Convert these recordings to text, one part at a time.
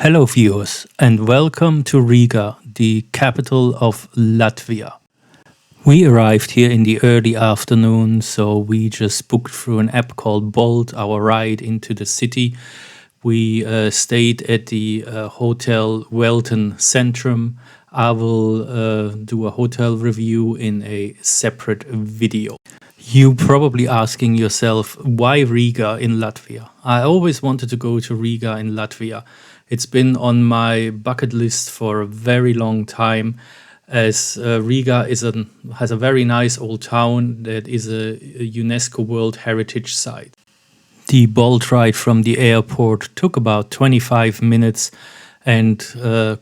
Hello, viewers, and welcome to Riga, the capital of Latvia. We arrived here in the early afternoon, so we just booked through an app called Bolt our ride into the city. We stayed at the Hotel Welton Centrum. I will do a hotel review in a separate video. You probably asking yourself, why Riga in Latvia? I always wanted to go to Riga in Latvia. It's been on my bucket list for a very long time, as Riga has a very nice old town that is a UNESCO World Heritage Site. The Bolt ride from the airport took about 25 minutes and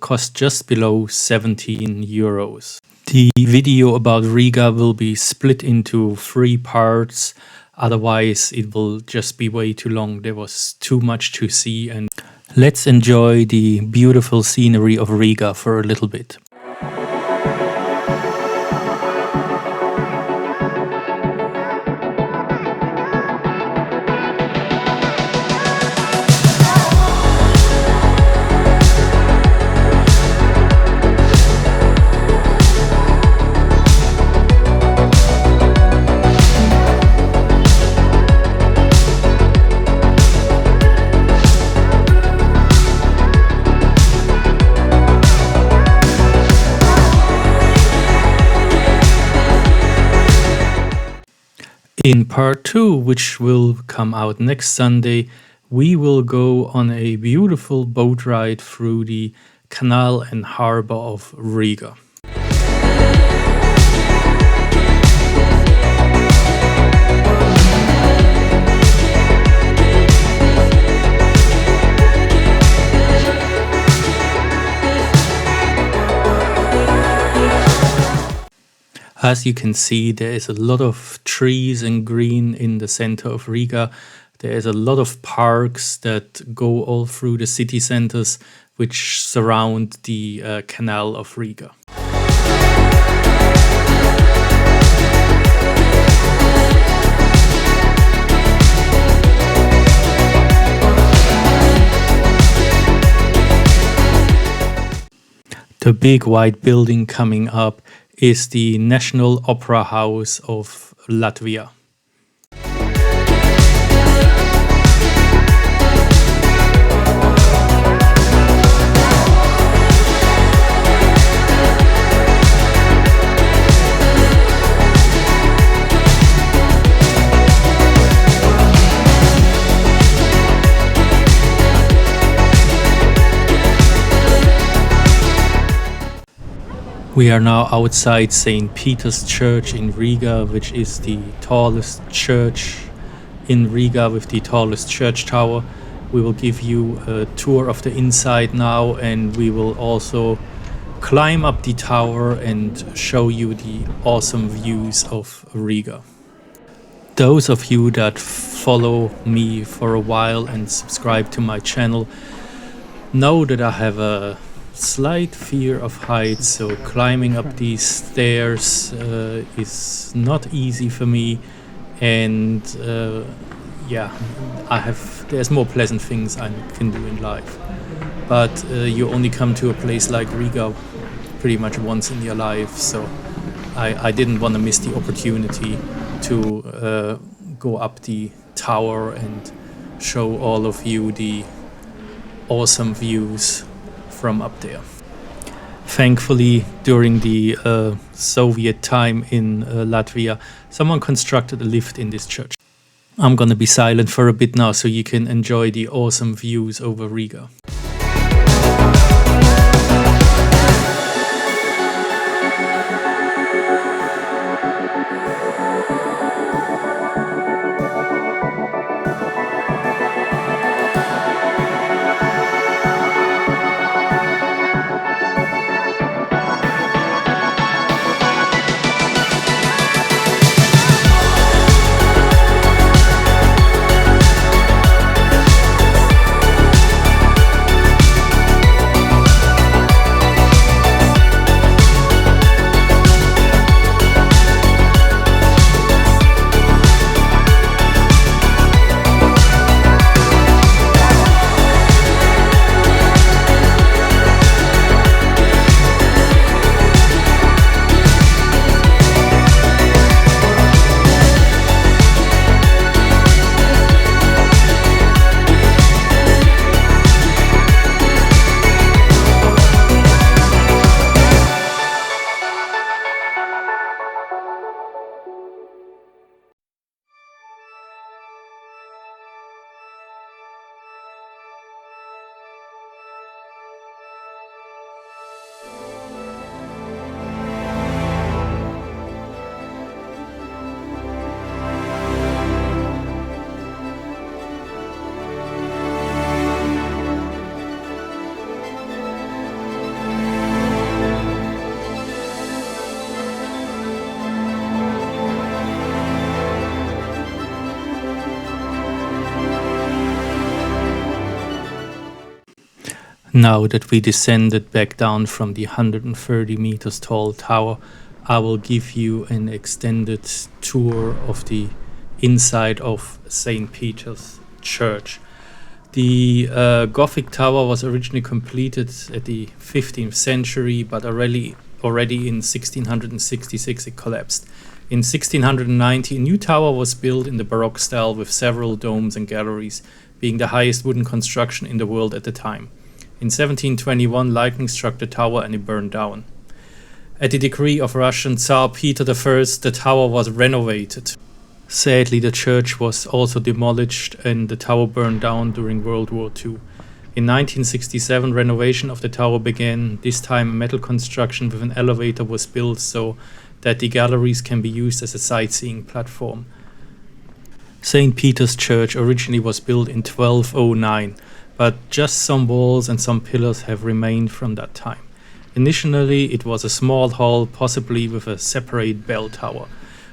cost just below 17 euros. The video about Riga will be split into 3 parts, otherwise it will just be way too long. There was too much to see, and let's enjoy the beautiful scenery of Riga for a little bit. In part 2, which will come out next Sunday, we will go on a beautiful boat ride through the canal and harbor of Riga. As you can see, there is a lot of trees and green in the center of Riga. There is a lot of parks that go all through the city centers, which surround the canal of Riga. The big white building coming up is the National Opera House of Latvia. We are now outside St. Peter's Church in Riga, which is the tallest church in Riga with the tallest church tower. We will give you a tour of the inside now, and we will also climb up the tower and show you the awesome views of Riga. Those of you that follow me for a while and subscribe to my channel know that I have a slight fear of heights, so climbing up these stairs is not easy for me, and there's more pleasant things I can do in life, but you only come to a place like Riga pretty much once in your life, so I didn't want to miss the opportunity to go up the tower and show all of you the awesome views from up there. Thankfully, during the Soviet time in Latvia, someone constructed a lift in this church. I'm gonna be silent for a bit now so you can enjoy the awesome views over Riga. Now that we descended back down from the 130 meters tall tower, I will give you an extended tour of the inside of St. Peter's Church. The Gothic tower was originally completed at the 15th century, but already in 1666 it collapsed. In 1690, a new tower was built in the Baroque style with several domes and galleries, being the highest wooden construction in the world at the time. In 1721, lightning struck the tower and it burned down. At the decree of Russian Tsar Peter I, the tower was renovated. Sadly, the church was also demolished and the tower burned down during World War II. In 1967, renovation of the tower began. This time, a metal construction with an elevator was built so that the galleries can be used as a sightseeing platform. St. Peter's Church originally was built in 1209, but just some walls and some pillars have remained from that time. Initially, it was a small hall, possibly with a separate bell tower.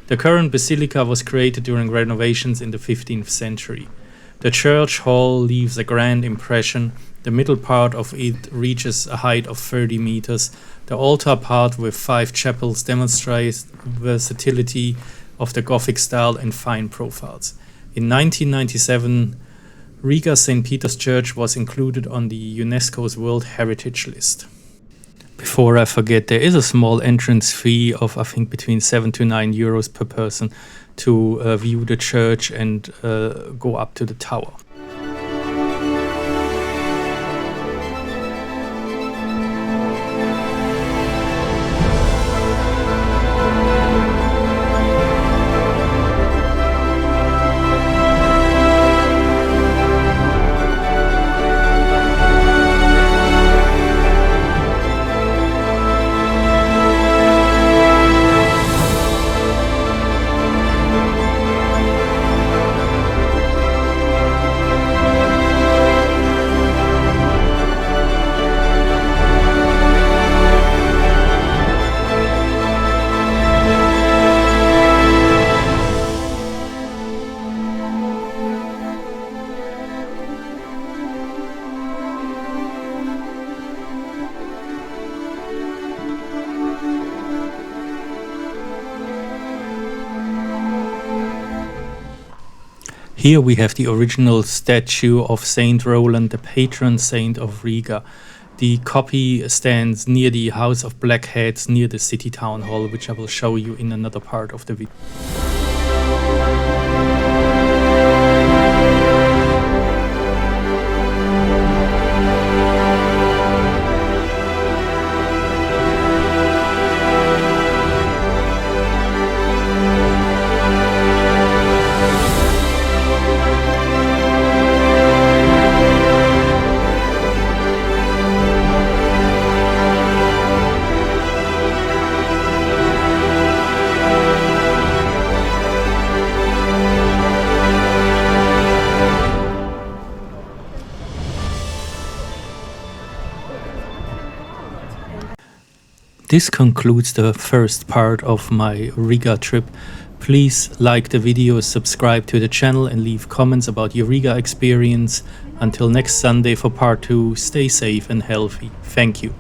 The current basilica was created during renovations in the 15th century. The church hall leaves a grand impression. The middle part of it reaches a height of 30 meters. The altar part with 5 chapels demonstrates versatility of the Gothic style and fine profiles. In 1997, Riga St. Peter's Church was included on the UNESCO's World Heritage List. Before I forget, there is a small entrance fee of I think between 7 to 9 euros per person to view the church and go up to the tower. Here we have the original statue of Saint Roland, the patron saint of Riga. The copy stands near the House of Black Heads, near the city town hall, which I will show you in another part of the video. This concludes the first part of my Riga trip. Please like the video, subscribe to the channel and leave comments about your Riga experience. Until next Sunday for part 2, stay safe and healthy. Thank you.